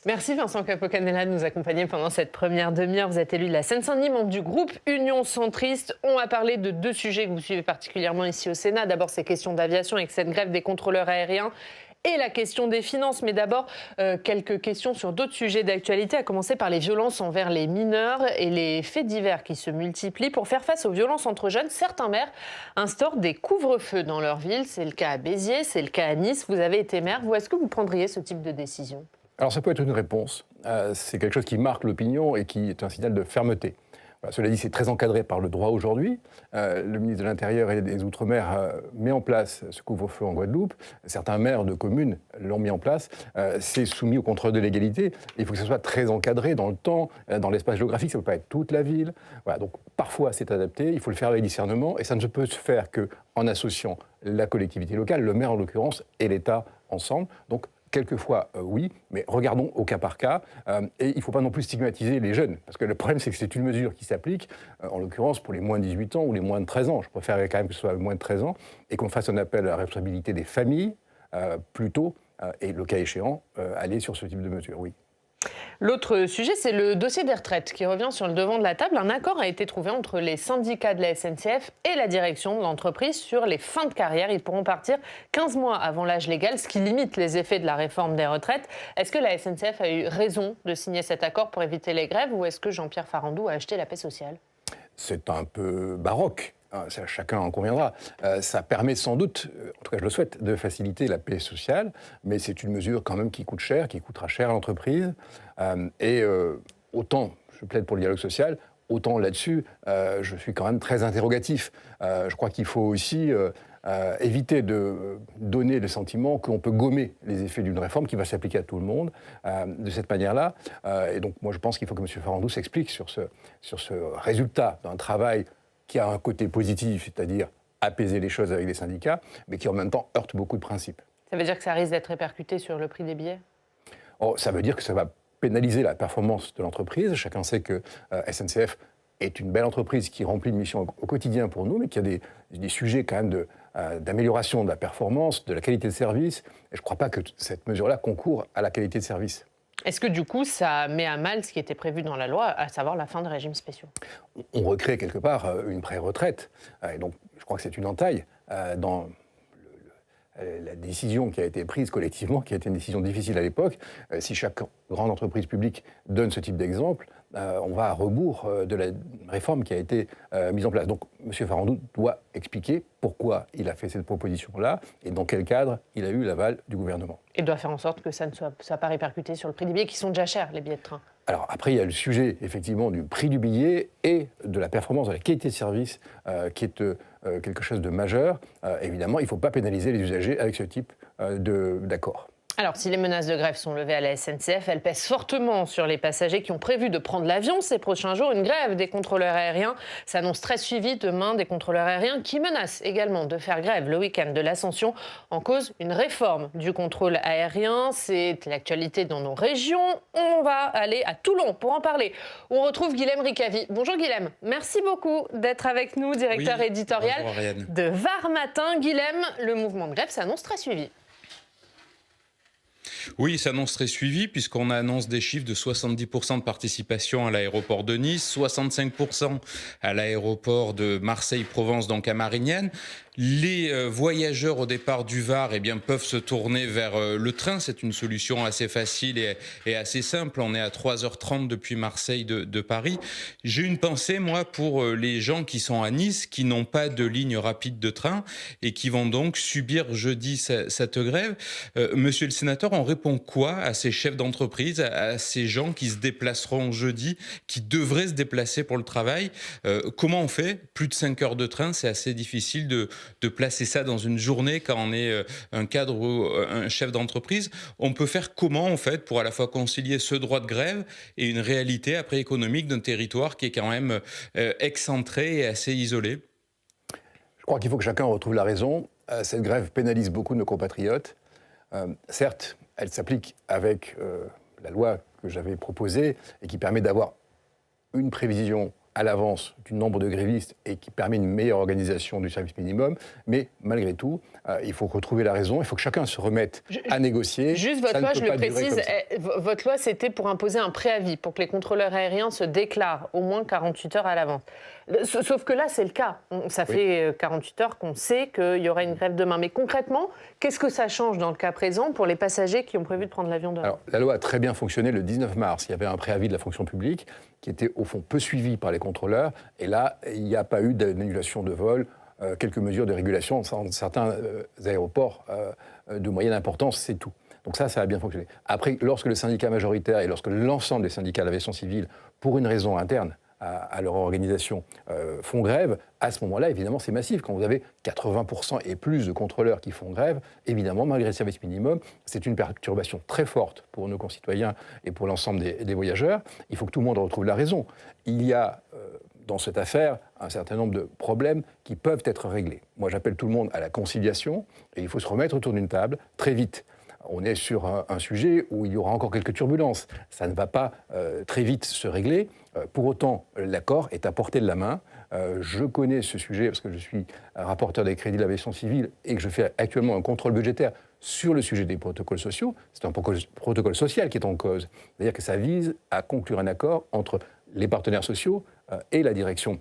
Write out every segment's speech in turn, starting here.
Merci Vincent Capo-Canella de nous accompagner pendant cette première demi-heure. Vous êtes élu de la Seine-Saint-Denis, membre du groupe Union Centriste. On va parler de deux sujets que vous suivez particulièrement ici au Sénat. D'abord, ces questions d'aviation avec cette grève des contrôleurs aériens et la question des finances. Mais d'abord, quelques questions sur d'autres sujets d'actualité, à commencer par les violences envers les mineurs et les faits divers qui se multiplient. Pour faire face aux violences entre jeunes, certains maires instaurent des couvre-feux dans leur ville. C'est le cas à Béziers, c'est le cas à Nice. Vous avez été maire. Est-ce que vous prendriez ce type de décision ? Alors ça peut être une réponse, c'est quelque chose qui marque l'opinion et qui est un signal de fermeté. Voilà, cela dit, c'est très encadré par le droit aujourd'hui. Le ministre de l'Intérieur et des Outre-mer met en place ce couvre-feu en Guadeloupe. Certains maires de communes l'ont mis en place. C'est soumis au contrôle de légalité. Il faut que ce soit très encadré dans le temps, dans l'espace géographique. Ça ne peut pas être toute la ville. Voilà, donc parfois c'est adapté. Il faut le faire avec discernement. Et ça ne peut se faire qu'en associant la collectivité locale, le maire en l'occurrence, et l'État ensemble. Donc quelquefois, oui, mais regardons au cas par cas. Et il ne faut pas non plus stigmatiser les jeunes. Parce que le problème, c'est que c'est une mesure qui s'applique, en l'occurrence, pour les moins de 18 ans ou les moins de 13 ans. Je préférerais quand même que ce soit moins de 13 ans et qu'on fasse un appel à la responsabilité des familles, plutôt, et le cas échéant, aller sur ce type de mesure, oui. L'autre sujet, c'est le dossier des retraites qui revient sur le devant de la table. Un accord a été trouvé entre les syndicats de la SNCF et la direction de l'entreprise sur les fins de carrière. Ils pourront partir 15 mois avant l'âge légal, ce qui limite les effets de la réforme des retraites. Est-ce que la SNCF a eu raison de signer cet accord pour éviter les grèves ou est-ce que Jean-Pierre Farandou a acheté la paix sociale ? C'est un peu baroque. Chacun en conviendra. Ça permet sans doute, en tout cas je le souhaite, de faciliter la paix sociale, mais c'est une mesure quand même qui coûte cher, qui coûtera cher à l'entreprise. Autant je plaide pour le dialogue social, autant là-dessus, je suis quand même très interrogatif. Je crois qu'il faut aussi éviter de donner le sentiment qu'on peut gommer les effets d'une réforme qui va s'appliquer à tout le monde de cette manière-là. Et donc moi je pense qu'il faut que M. Farandou s'explique sur ce résultat d'un travail qui a un côté positif, c'est-à-dire apaiser les choses avec les syndicats, mais qui en même temps heurte beaucoup de principes. Ça veut dire que ça risque d'être répercuté sur le prix des billets ? Ça veut dire que ça va pénaliser la performance de l'entreprise. Chacun sait que SNCF est une belle entreprise qui remplit une mission au quotidien pour nous, mais qui a des sujets quand même d'amélioration de la performance, de la qualité de service. Et je ne crois pas que cette mesure-là concourt à la qualité de service. Est-ce que du coup, ça met à mal ce qui était prévu dans la loi, à savoir la fin des régimes spéciaux ? On recrée quelque part une pré-retraite. Et donc, je crois que c'est une entaille dans la décision qui a été prise collectivement, qui a été une décision difficile à l'époque. Si chaque grande entreprise publique donne ce type d'exemple, on va à rebours de la réforme qui a été mise en place. Donc, M. Farandou doit expliquer pourquoi il a fait cette proposition-là et dans quel cadre il a eu l'aval du gouvernement. Et doit faire en sorte que ça ne soit pas répercuté sur le prix des billets, qui sont déjà chers, les billets de train. Alors après, il y a le sujet, effectivement, du prix du billet et de la performance, de la qualité de service, qui est quelque chose de majeur. Évidemment, il ne faut pas pénaliser les usagers avec ce type d'accord. Alors, si les menaces de grève sont levées à la SNCF, elles pèsent fortement sur les passagers qui ont prévu de prendre l'avion ces prochains jours. Une grève des contrôleurs aériens s'annonce très suivie demain, des contrôleurs aériens qui menacent également de faire grève le week-end de l'Ascension. En cause, une réforme du contrôle aérien. C'est l'actualité dans nos régions. On va aller à Toulon pour en parler. On retrouve Guilhem Ricavi. Bonjour Guilhem, merci beaucoup d'être avec nous, directeur éditorial de Var Matin. Guilhem, le mouvement de grève s'annonce très suivi. Oui, il s'annonce très suivi puisqu'on annonce des chiffres de 70% de participation à l'aéroport de Nice, 65% à l'aéroport de Marseille-Provence, donc à Marignane. Les voyageurs au départ du Var peuvent se tourner vers le train. C'est une solution assez facile et assez simple. On est à 3h30 depuis Marseille de Paris. J'ai une pensée, moi, pour les gens qui sont à Nice, qui n'ont pas de ligne rapide de train et qui vont donc subir jeudi cette grève. Monsieur le sénateur, on répond quoi à ces chefs d'entreprise, à ces gens qui se déplaceront jeudi, qui devraient se déplacer pour le travail ? Comment on fait ? Plus de 5 heures de train, c'est assez difficile de placer ça dans une journée quand on est un cadre ou un chef d'entreprise. On peut faire comment, en fait, pour à la fois concilier ce droit de grève et une réalité après économique d'un territoire qui est quand même excentré et assez isolé ? Je crois qu'il faut que chacun retrouve la raison. Cette grève pénalise beaucoup de nos compatriotes. Certes, elle s'applique avec la loi que j'avais proposée et qui permet d'avoir une prévision à l'avance du nombre de grévistes et qui permet une meilleure organisation du service minimum. Mais malgré tout, il faut retrouver la raison, il faut que chacun se remette à négocier. Juste votre loi, je le précise, votre loi, c'était pour imposer un préavis, pour que les contrôleurs aériens se déclarent au moins 48 heures à l'avance. Sauf que là, c'est le cas. Ça fait 48 heures qu'on sait qu'il y aura une grève demain. Mais concrètement, qu'est-ce que ça change dans le cas présent pour les passagers qui ont prévu de prendre l'avion demain? Alors, la loi a très bien fonctionné le 19 mars. Il y avait un préavis de la fonction publique qui était au fond peu suivi par les contrôleurs. Et là, il n'y a pas eu d'annulation de vol, quelques mesures de régulation dans certains aéroports de moyenne importance, c'est tout. Donc ça a bien fonctionné. Après, lorsque le syndicat majoritaire et lorsque l'ensemble des syndicats de l'aviation civile, pour une raison interne à leur organisation, font grève, à ce moment-là, évidemment, c'est massif. Quand vous avez 80% et plus de contrôleurs qui font grève, évidemment, malgré le service minimum, c'est une perturbation très forte pour nos concitoyens et pour l'ensemble des voyageurs. Il faut que tout le monde retrouve la raison. Il y a, dans cette affaire, un certain nombre de problèmes qui peuvent être réglés. Moi, j'appelle tout le monde à la conciliation et il faut se remettre autour d'une table très vite. On est sur un sujet où il y aura encore quelques turbulences. Ça ne va pas très vite se régler. Pour autant, l'accord est à portée de la main. Je connais ce sujet parce que je suis rapporteur des crédits de l'aviation civile et que je fais actuellement un contrôle budgétaire sur le sujet des protocoles sociaux. C'est un protocole social qui est en cause. C'est-à-dire que ça vise à conclure un accord entre les partenaires sociaux et la direction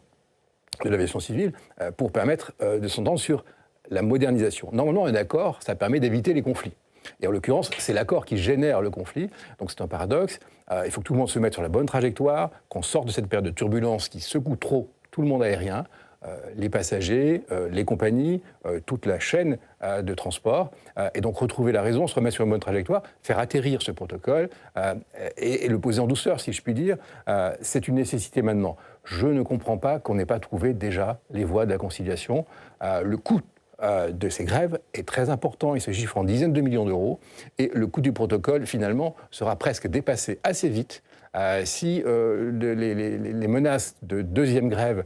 de l'aviation civile pour permettre de s'entendre sur la modernisation. Normalement, un accord, ça permet d'éviter les conflits. Et en l'occurrence, c'est l'accord qui génère le conflit. Donc c'est un paradoxe. Il faut que tout le monde se mette sur la bonne trajectoire, qu'on sorte de cette période de turbulence qui secoue trop tout le monde aérien, les passagers, les compagnies, toute la chaîne de transport. Et donc retrouver la raison, se remettre sur une bonne trajectoire, faire atterrir ce protocole et le poser en douceur, si je puis dire. C'est une nécessité maintenant. Je ne comprends pas qu'on n'ait pas trouvé déjà les voies de la conciliation. Le coût de ces grèves est très important, il se chiffre en dizaines de millions d'euros, et le coût du protocole, finalement, sera presque dépassé assez vite si les menaces de deuxième grève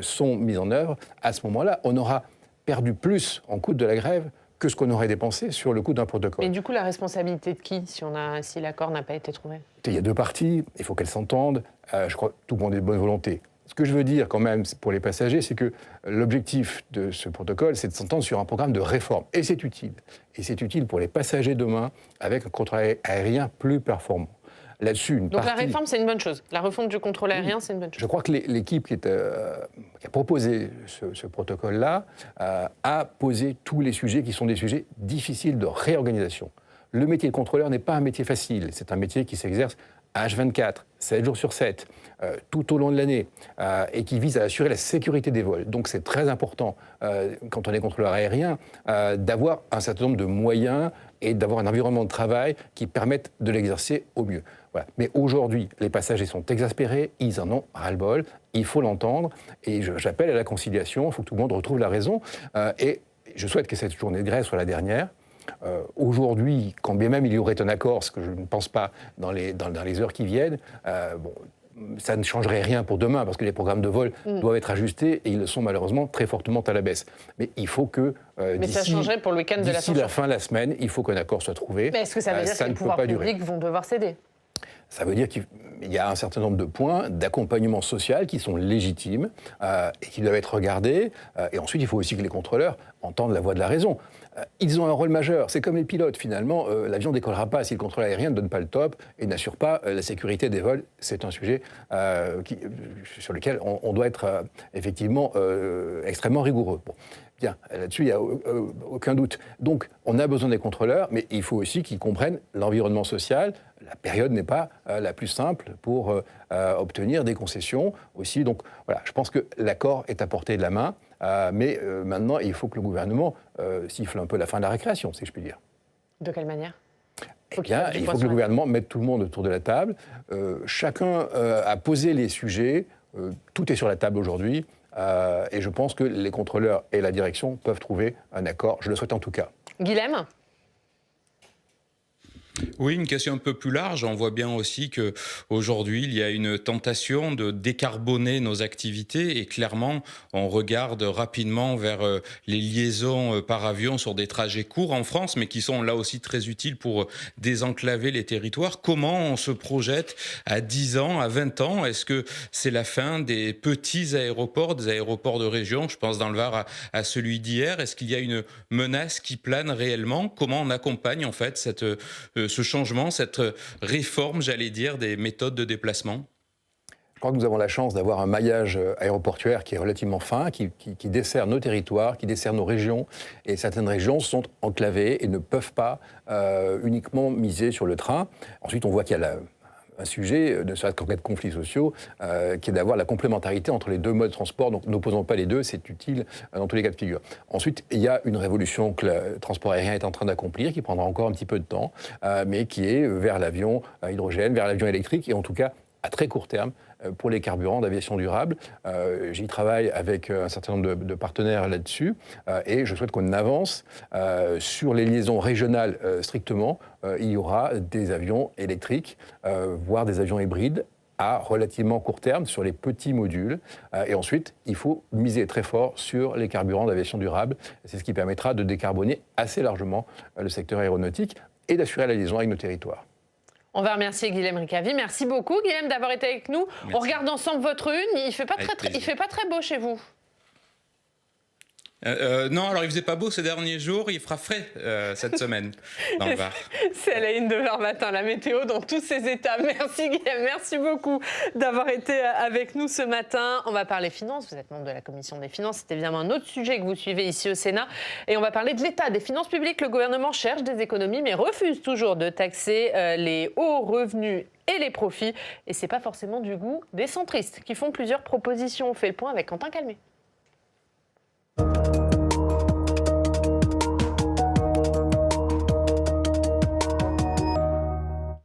sont mises en œuvre. À ce moment-là, on aura perdu plus en coût de la grève que ce qu'on aurait dépensé sur le coût d'un protocole. Mais du coup, la responsabilité de qui, si l'accord n'a pas été trouvé? Il y a deux parties, il faut qu'elles s'entendent. Je crois que tout le monde est de bonne volonté. Ce que je veux dire quand même pour les passagers, c'est que l'objectif de ce protocole, c'est de s'entendre sur un programme de réforme. Et c'est utile. Et c'est utile pour les passagers demain avec un contrôle aérien plus performant. Là-dessus, Donc la réforme, c'est une bonne chose. La refonte du contrôle aérien, c'est une bonne chose. Je crois que l'équipe qui a proposé ce protocole-là a posé tous les sujets qui sont des sujets difficiles de réorganisation. Le métier de contrôleur n'est pas un métier facile. C'est un métier qui s'exerce H24, 7 jours sur 7, tout au long de l'année, et qui vise à assurer la sécurité des vols. Donc c'est très important, quand on est contrôleur aérien, d'avoir un certain nombre de moyens et d'avoir un environnement de travail qui permette de l'exercer au mieux. Voilà. Mais aujourd'hui, les passagers sont exaspérés, ils en ont ras-le-bol, il faut l'entendre, et j'appelle à la conciliation, il faut que tout le monde retrouve la raison, et je souhaite que cette journée de grève soit la dernière. Aujourd'hui, quand bien même il y aurait un accord, ce que je ne pense pas dans les heures qui viennent, ça ne changerait rien pour demain, parce que les programmes de vol doivent être ajustés, et ils le sont malheureusement très fortement à la baisse. Mais il faut que, mais ça changerait pour le week-end de d'ici la fin de la semaine, il faut qu'un accord soit trouvé. Mais est-ce que ça veut dire que les pouvoirs publics vont devoir céder ? Ça veut dire qu'il y a un certain nombre de points d'accompagnement social qui sont légitimes et qui doivent être regardés. Et ensuite, il faut aussi que les contrôleurs entendent la voix de la raison. Ils ont un rôle majeur. C'est comme les pilotes, finalement. L'avion ne décollera pas si le contrôle aérien ne donne pas le top et n'assure pas la sécurité des vols. C'est un sujet sur lequel on doit être effectivement extrêmement rigoureux. Bon. Bien, là-dessus, il n'y a aucun doute. Donc, on a besoin des contrôleurs, mais il faut aussi qu'ils comprennent l'environnement social. La période n'est pas la plus simple pour obtenir des concessions aussi. Donc, voilà, je pense que l'accord est à portée de la main, mais maintenant, il faut que le gouvernement siffle un peu la fin de la récréation, si je puis dire. De quelle manière ? Eh bien, il faut que le gouvernement mette tout le monde autour de la table. Chacun a posé les sujets. Tout est sur la table aujourd'hui. Et je pense que les contrôleurs et la direction peuvent trouver un accord. Je le souhaite en tout cas. Guilhem ? Oui, une question un peu plus large. On voit bien aussi qu'aujourd'hui, il y a une tentation de décarboner nos activités et clairement, on regarde rapidement vers les liaisons par avion sur des trajets courts en France, mais qui sont là aussi très utiles pour désenclaver les territoires. Comment on se projette à 10 ans, à 20 ans? Est-ce que c'est la fin des petits aéroports, des aéroports de région? Je pense dans le Var à celui d'hier. Est-ce qu'il y a une menace qui plane réellement? Comment on accompagne en fait ce changement, cette réforme, j'allais dire, des méthodes de déplacement? Je crois que nous avons la chance d'avoir un maillage aéroportuaire qui est relativement fin, qui dessert nos territoires, qui dessert nos régions. Et certaines régions sont enclavées et ne peuvent pas uniquement miser sur le train. Ensuite, on voit qu'il y a un sujet, ne serait-ce qu'en cas de conflits sociaux, qui est d'avoir la complémentarité entre les deux modes de transport. Donc n'opposons pas les deux, c'est utile dans tous les cas de figure. Ensuite, il y a une révolution que le transport aérien est en train d'accomplir, qui prendra encore un petit peu de temps, mais qui est vers l'avion à hydrogène, vers l'avion électrique, et en tout cas à très court terme, pour les carburants d'aviation durable. J'y travaille avec un certain nombre de partenaires là-dessus et je souhaite qu'on avance sur les liaisons régionales strictement. Il y aura des avions électriques, voire des avions hybrides à relativement court terme sur les petits modules. Et ensuite, il faut miser très fort sur les carburants d'aviation durable. C'est ce qui permettra de décarboner assez largement le secteur aéronautique et d'assurer la liaison avec nos territoires. On va remercier Guilhem Ricavi. Merci beaucoup, Guilhem, d'avoir été avec nous. Merci. On regarde ensemble votre une. Il ne fait pas très beau chez vous. Non, alors il faisait pas beau ces derniers jours, il fera frais cette semaine dans le Var. C'est à la une de Var Matin, la météo dans tous ses états. Merci Guilhem, merci beaucoup d'avoir été avec nous ce matin. On va parler finances, vous êtes membre de la commission des finances, c'est évidemment un autre sujet que vous suivez ici au Sénat. Et on va parler de l'état des finances publiques. Le gouvernement cherche des économies mais refuse toujours de taxer les hauts revenus et les profits. Et c'est pas forcément du goût des centristes qui font plusieurs propositions. On fait le point avec Quentin Calmet.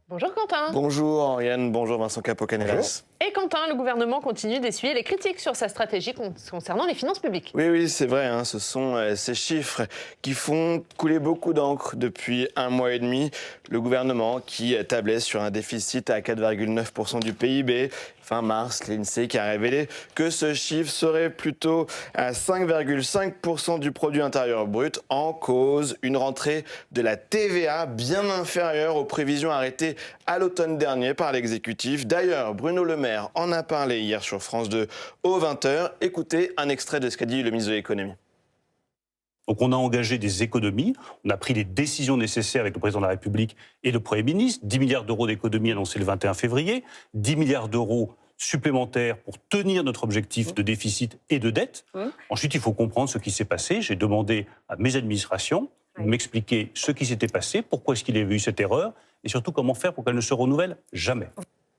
Bonjour Quentin. Bonjour Yann, bonjour Vincent Capo-Canelas. Et Quentin, le gouvernement continue d'essuyer les critiques sur sa stratégie concernant les finances publiques. Oui, c'est vrai, hein, ce sont ces chiffres qui font couler beaucoup d'encre depuis un mois et demi. Le gouvernement qui tablait sur un déficit à 4,9% du PIB. Fin mars, l'INSEE qui a révélé que ce chiffre serait plutôt à 5,5% du produit intérieur brut. En cause, une rentrée de la TVA bien inférieure aux prévisions arrêtées à l'automne dernier par l'exécutif. D'ailleurs, Bruno Le Maire en a parlé hier sur France 2 aux 20h. Écoutez un extrait de ce qu'a dit le ministre de l'économie. Donc on a engagé des économies, on a pris les décisions nécessaires avec le président de la République et le Premier ministre, 10 milliards d'euros d'économies annoncés le 21 février, 10 milliards d'euros supplémentaires pour tenir notre objectif de déficit et de dette. Ensuite, il faut comprendre ce qui s'est passé. J'ai demandé à mes administrations de m'expliquer ce qui s'était passé, pourquoi est-ce qu'il y avait eu cette erreur, et surtout comment faire pour qu'elle ne se renouvelle jamais.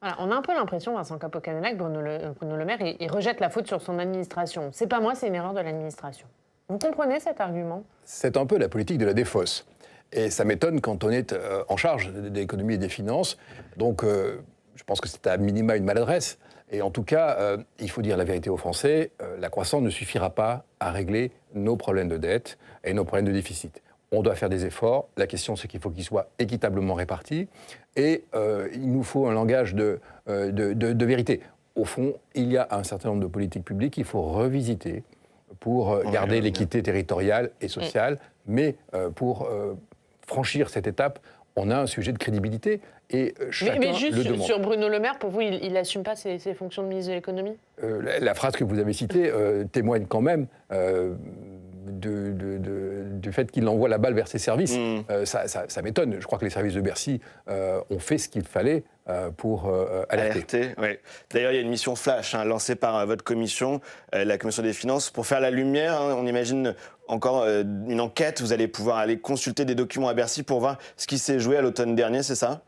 Voilà, on a un peu l'impression, Vincent Capo-Canelas, que Bruno Le Maire, il rejette la faute sur son administration. C'est pas moi, c'est une erreur de l'administration. Vous comprenez cet argument? C'est un peu la politique de la défausse. Et ça m'étonne quand on est en charge de l'économie et des finances. Donc, je pense que c'est à minima une maladresse. Et en tout cas, il faut dire la vérité aux Français, la croissance ne suffira pas à régler nos problèmes de dette et nos problèmes de déficit. On doit faire des efforts. La question, c'est qu'il faut qu'ils soient équitablement répartis. Et il nous faut un langage de vérité. Au fond, il y a un certain nombre de politiques publiques qu'il faut revisiter pour garder l'équité territoriale et sociale. Mais pour franchir cette étape, on a un sujet de crédibilité et chacun mais juste le demande. Sur Bruno Le Maire, pour vous, il n'assume pas ses fonctions de ministre de l'économie? La phrase que vous avez citée témoigne quand même du fait qu'il envoie la balle vers ses services. Ça m'étonne. Je crois que les services de Bercy ont fait ce qu'il fallait pour alerter. Oui. D'ailleurs, il y a une mission flash lancée par votre commission, la commission des finances, pour faire la lumière. On imagine encore une enquête. Vous allez pouvoir aller consulter des documents à Bercy pour voir ce qui s'est joué à l'automne dernier, c'est ça ?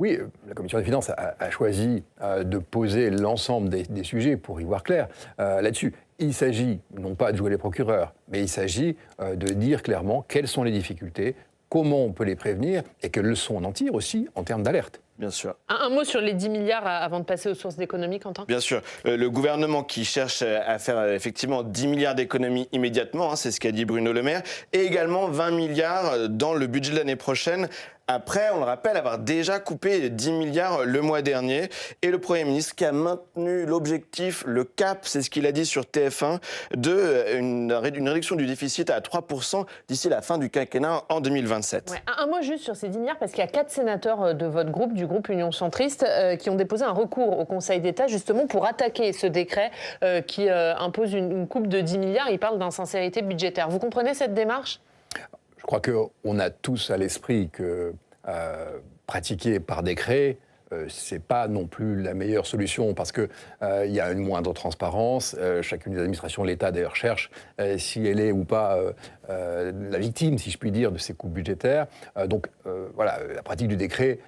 Oui, la Commission des finances a choisi de poser l'ensemble des sujets pour y voir clair là-dessus. Il s'agit non pas de jouer les procureurs, mais il s'agit de dire clairement quelles sont les difficultés, comment on peut les prévenir et quelles leçons on en tire aussi en termes d'alerte. Bien sûr. Un mot sur les 10 milliards avant de passer aux sources d'économie, Quentin. Bien sûr. Le gouvernement qui cherche à faire effectivement 10 milliards d'économies immédiatement, c'est ce qu'a dit Bruno Le Maire, et également 20 milliards dans le budget de l'année prochaine. Après, on le rappelle, avoir déjà coupé 10 milliards le mois dernier. Et le Premier ministre qui a maintenu l'objectif, le cap, c'est ce qu'il a dit sur TF1, d'une réduction du déficit à 3% d'ici la fin du quinquennat en 2027. Ouais, un mot juste sur ces 10 milliards, parce qu'il y a 4 sénateurs de votre groupe, du groupe Union Centriste, qui ont déposé un recours au Conseil d'État justement pour attaquer ce décret qui impose une coupe de 10 milliards. Ils parlent d'insincérité budgétaire. Vous comprenez cette démarche ? Je crois qu'on a tous à l'esprit que pratiquer par décret, ce n'est pas non plus la meilleure solution parce qu'il y a une moindre transparence. Chacune des administrations de l'État, d'ailleurs, cherche si elle est ou pas la victime, si je puis dire, de ces coupes budgétaires. Donc, voilà, la pratique du décret,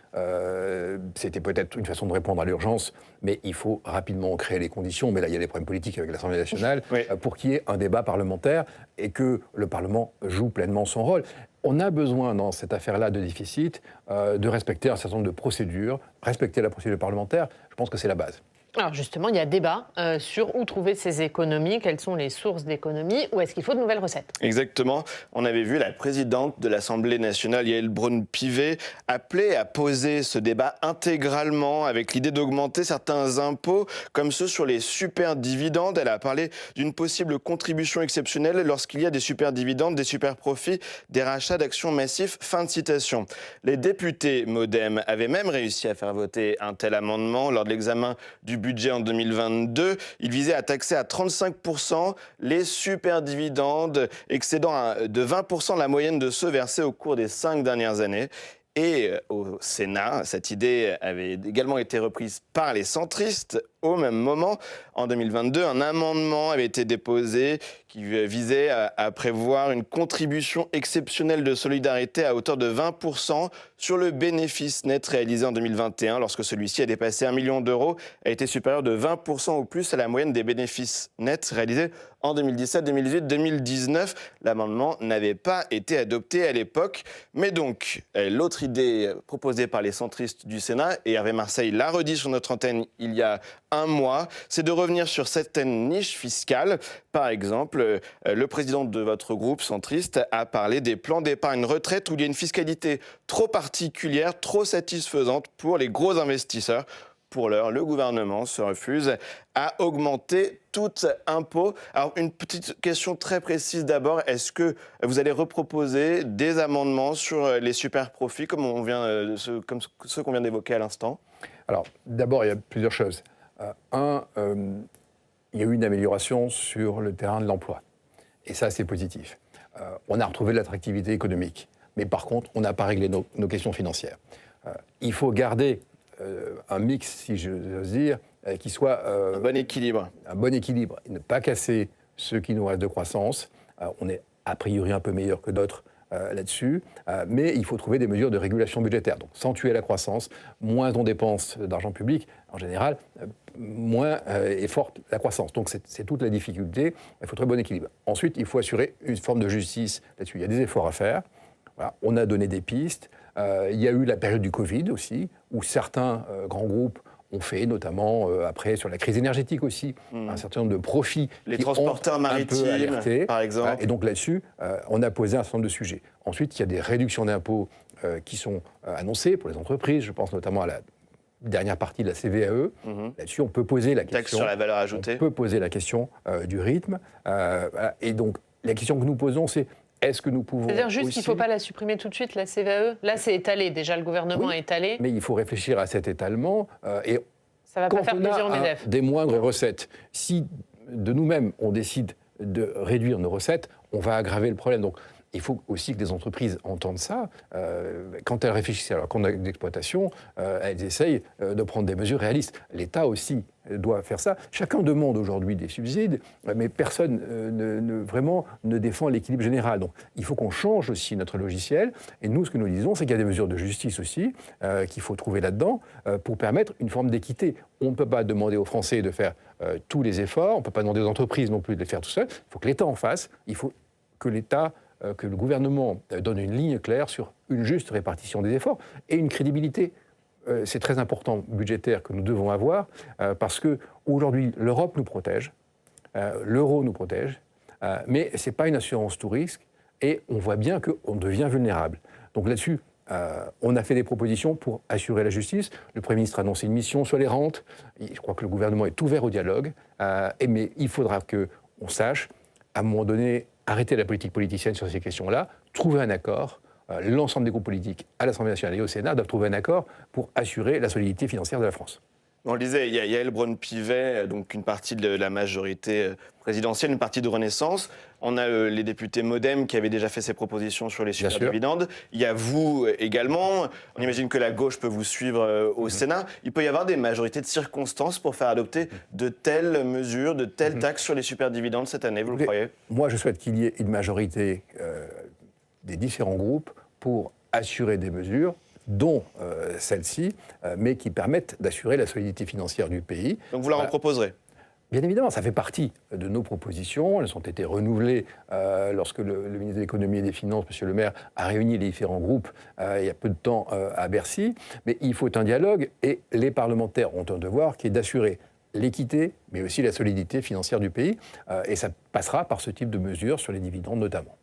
c'était peut-être une façon de répondre à l'urgence, mais il faut rapidement créer les conditions. Mais là, il y a des problèmes politiques avec l'Assemblée nationale Oui. pour qu'il y ait un débat parlementaire et que le Parlement joue pleinement son rôle. On a besoin, dans cette affaire-là de déficit, de respecter un certain nombre de procédures, respecter la procédure parlementaire. Je pense que c'est la base. Alors justement, il y a débat sur où trouver ces économies, quelles sont les sources d'économies, ou est-ce qu'il faut de nouvelles recettes ? Exactement. On avait vu la présidente de l'Assemblée nationale, Yaël Braun-Pivet, appeler à poser ce débat intégralement avec l'idée d'augmenter certains impôts, comme ceux sur les superdividendes. Elle a parlé d'une possible contribution exceptionnelle lorsqu'il y a des superdividendes, des superprofits, des rachats d'actions massifs. Fin de citation. Les députés MoDem avaient même réussi à faire voter un tel amendement lors de l'examen du budget en 2022. Il visait à taxer à 35% les superdividendes, excédant de 20% la moyenne de ceux versés au cours des 5 dernières années. Et au Sénat, cette idée avait également été reprise par les centristes. Au même moment, en 2022, un amendement avait été déposé qui visait à prévoir une contribution exceptionnelle de solidarité à hauteur de 20% sur le bénéfice net réalisé en 2021, lorsque celui-ci a dépassé 1 million d'euros, a été supérieur de 20% ou plus à la moyenne des bénéfices nets réalisés en 2017, 2018, 2019. L'amendement n'avait pas été adopté à l'époque. Mais donc, l'autre idée proposée par les centristes du Sénat, et Hervé Marseille l'a redit sur notre antenne il y a un mois, c'est de revenir sur certaines niches fiscales. Par exemple, le président de votre groupe centriste a parlé des plans d'épargne retraite où il y a une fiscalité trop particulière, trop satisfaisante pour les gros investisseurs. Pour l'heure, le gouvernement se refuse à augmenter tout impôt. Alors, une petite question très précise d'abord. Est-ce que vous allez reproposer des amendements sur les super profits comme ceux qu'on vient d'évoquer à l'instant ? Alors, d'abord, il y a plusieurs choses. Il y a eu une amélioration sur le terrain de l'emploi. Et ça, c'est positif. On a retrouvé de l'attractivité économique. Mais par contre, on n'a pas réglé nos questions financières. Il faut garder un mix, si j'ose dire, qui soit... un bon équilibre. Un bon équilibre. Et ne pas casser ce qui nous reste de croissance. On est a priori un peu meilleur que d'autres là-dessus. Mais il faut trouver des mesures de régulation budgétaire. Donc, sans tuer la croissance, moins on dépense d'argent public, en général, moins est forte la croissance. Donc, c'est toute la difficulté. Il faut trouver un bon équilibre. Ensuite, il faut assurer une forme de justice là-dessus. Il y a des efforts à faire. Voilà. On a donné des pistes. Il y a eu la période du Covid aussi, où certains grands groupes ont fait, notamment après sur la crise énergétique aussi, un certain nombre de profits. Les qui transporteurs ont un peu alerté, par exemple. Et donc là-dessus, on a posé un certain nombre de sujets. Ensuite, il y a des réductions d'impôts qui sont annoncées pour les entreprises. Je pense notamment à la dernière partie de la CVAE. Là-dessus, on peut poser la question. Taxe sur la valeur ajoutée. On peut poser la question du rythme. Voilà. Et donc, la question que nous posons, c'est est-ce que nous pouvons. C'est-à-dire juste qu'il ne faut pas la supprimer tout de suite, la CVAE ? Là, c'est étalé. Déjà, le gouvernement a étalé. Mais il faut réfléchir à cet étalement. Et ça ne va pas faire plaisir aux quand on a MEDEF. des moindres recettes, si de nous-mêmes, on décide de réduire nos recettes, on va aggraver le problème. Donc, il faut aussi que les entreprises entendent ça. Quand elles réfléchissent à leur compte d'exploitation, elles essayent de prendre des mesures réalistes. L'État aussi doit faire ça. Chacun demande aujourd'hui des subsides, mais personne vraiment ne défend l'équilibre général. Donc il faut qu'on change aussi notre logiciel. Et nous, ce que nous disons, c'est qu'il y a des mesures de justice aussi qu'il faut trouver là-dedans pour permettre une forme d'équité. On ne peut pas demander aux Français de faire tous les efforts, on ne peut pas demander aux entreprises non plus de les faire tout seul. Il faut que l'État en fasse. Il faut que que le gouvernement donne une ligne claire sur une juste répartition des efforts et une crédibilité c'est très important budgétaire que nous devons avoir, parce qu'aujourd'hui, l'Europe nous protège, l'euro nous protège, mais ce n'est pas une assurance tout risque, et on voit bien qu'on devient vulnérable. Donc là-dessus, on a fait des propositions pour assurer la justice. Le Premier ministre a annoncé une mission sur les rentes. Je crois que le gouvernement est ouvert au dialogue, mais il faudra qu'on sache, à un moment donné, arrêter la politique politicienne sur ces questions-là, trouver un accord. L'ensemble des groupes politiques à l'Assemblée nationale et au Sénat doivent trouver un accord pour assurer la solidité financière de la France. On le disait, il y a Yaël Braun-Pivet, donc une partie de la majorité présidentielle, une partie de Renaissance. On a les députés MoDem qui avaient déjà fait ces propositions sur les superdividendes. Il y a vous également. On imagine que la gauche peut vous suivre au Sénat. Il peut y avoir des majorités de circonstances pour faire adopter de telles mesures, de telles taxes sur les superdividendes cette année, vous le croyez? Moi, je souhaite qu'il y ait une majorité des différents groupes pour assurer des mesures, dont celle-ci, mais qui permettent d'assurer la solidité financière du pays. Donc vous leur en proposerez? Bien évidemment, ça fait partie de nos propositions. Elles ont été renouvelées lorsque le ministre de l'Économie et des Finances, M. Le Maire, a réuni les différents groupes il y a peu de temps à Bercy. Mais il faut un dialogue et les parlementaires ont un devoir qui est d'assurer l'équité, mais aussi la solidité financière du pays. Et ça passera par ce type de mesures sur les dividendes notamment.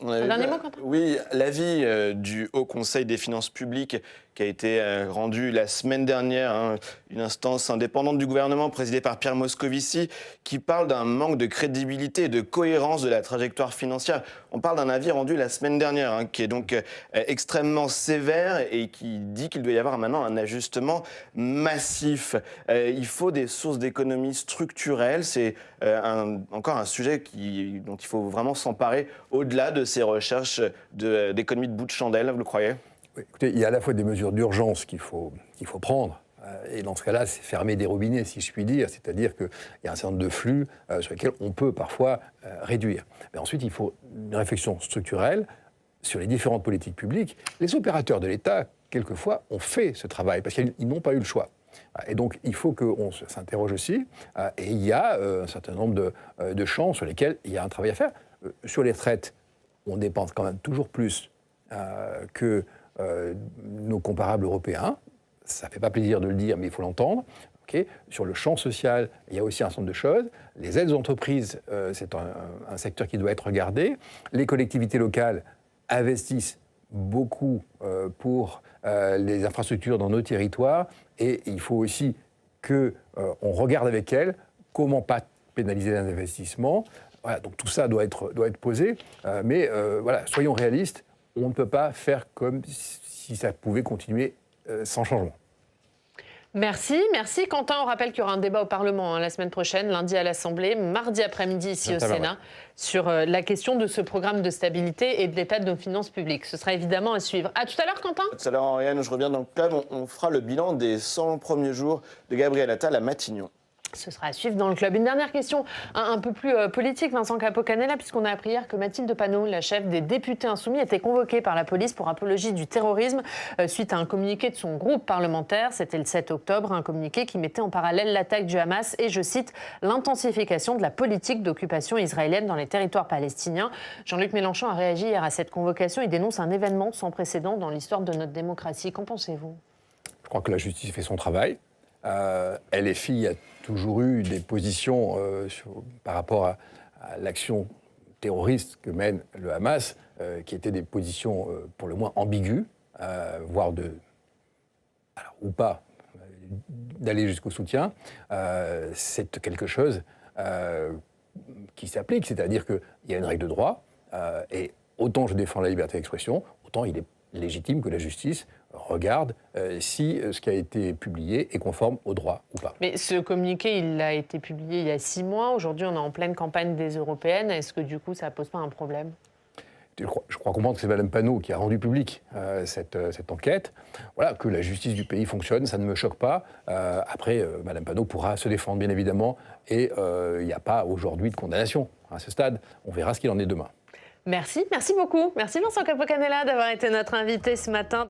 Un dernier mot, Quentin ? Oui, l'avis du Haut Conseil des finances publiques qui a été rendu la semaine dernière, une instance indépendante du gouvernement présidée par Pierre Moscovici, qui parle d'un manque de crédibilité et de cohérence de la trajectoire financière. On parle d'un avis rendu la semaine dernière, qui est donc extrêmement sévère et qui dit qu'il doit y avoir maintenant un ajustement massif. Il faut des sources d'économie structurelles. C'est encore un sujet dont il faut vraiment s'emparer au-delà de ces recherches d'économie de bout de chandelle, vous le croyez ? Écoutez, il y a à la fois des mesures d'urgence qu'il faut prendre, et dans ce cas-là, c'est fermer des robinets, si je puis dire, c'est-à-dire qu'il y a un certain nombre de flux sur lesquels on peut parfois réduire. Mais ensuite, il faut une réflexion structurelle sur les différentes politiques publiques. Les opérateurs de l'État, quelquefois, ont fait ce travail, parce qu'ils n'ont pas eu le choix. Et donc, il faut qu'on s'interroge aussi, et il y a un certain nombre de champs sur lesquels il y a un travail à faire. Sur les retraites, on dépense quand même toujours plus que nos comparables européens. Ça ne fait pas plaisir de le dire, mais il faut l'entendre. Okay. Sur le champ social, il y a aussi un certain nombre de choses. Les aides aux entreprises, c'est un secteur qui doit être regardé. Les collectivités locales investissent beaucoup pour les infrastructures dans nos territoires. Et il faut aussi qu'on regarde avec elles comment pas pénaliser les investissements. Voilà, donc tout ça doit être posé. Mais voilà, soyons réalistes. On ne peut pas faire comme si ça pouvait continuer sans changement. Merci Quentin. On rappelle qu'il y aura un débat au Parlement la semaine prochaine, lundi à l'Assemblée, mardi après-midi ici au Sénat, sur la question de ce programme de stabilité et de l'état de nos finances publiques. Ce sera évidemment à suivre. À tout à l'heure, Quentin. À tout à l'heure, Ariane, je reviens dans le club. On fera le bilan des 100 premiers jours de Gabriel Attal à Matignon. Ce sera à suivre dans le club. Une dernière question un peu plus politique, Vincent Capo-Canella, puisqu'on a appris hier que Mathilde Panot, la chef des députés insoumis, était convoquée par la police pour apologie du terrorisme suite à un communiqué de son groupe parlementaire. C'était le 7 octobre, un communiqué qui mettait en parallèle l'attaque du Hamas et, je cite, l'intensification de la politique d'occupation israélienne dans les territoires palestiniens. Jean-Luc Mélenchon a réagi hier à cette convocation. Il dénonce un événement sans précédent dans l'histoire de notre démocratie. Qu'en pensez-vous ? Je crois que la justice fait son travail. LFI a toujours eu des positions par rapport à l'action terroriste que mène le Hamas, qui étaient des positions pour le moins ambiguës, voire ou pas, d'aller jusqu'au soutien. C'est quelque chose qui s'applique, c'est-à-dire qu'il y a une règle de droit, et autant je défends la liberté d'expression, autant il est légitime que la justice regarde si ce qui a été publié est conforme au droit ou pas. Mais ce communiqué, il a été publié il y a 6 mois. Aujourd'hui, on est en pleine campagne des européennes. Est-ce que du coup, ça ne pose pas un problème ? Je crois comprendre que c'est Mme Panot qui a rendu public cette enquête. Voilà, que la justice du pays fonctionne, ça ne me choque pas. Après, Mme Panot pourra se défendre, bien évidemment, et il n'y a pas aujourd'hui de condamnation à ce stade. On verra ce qu'il en est demain. Merci beaucoup. Merci Vincent Capo-Canella d'avoir été notre invité ce matin.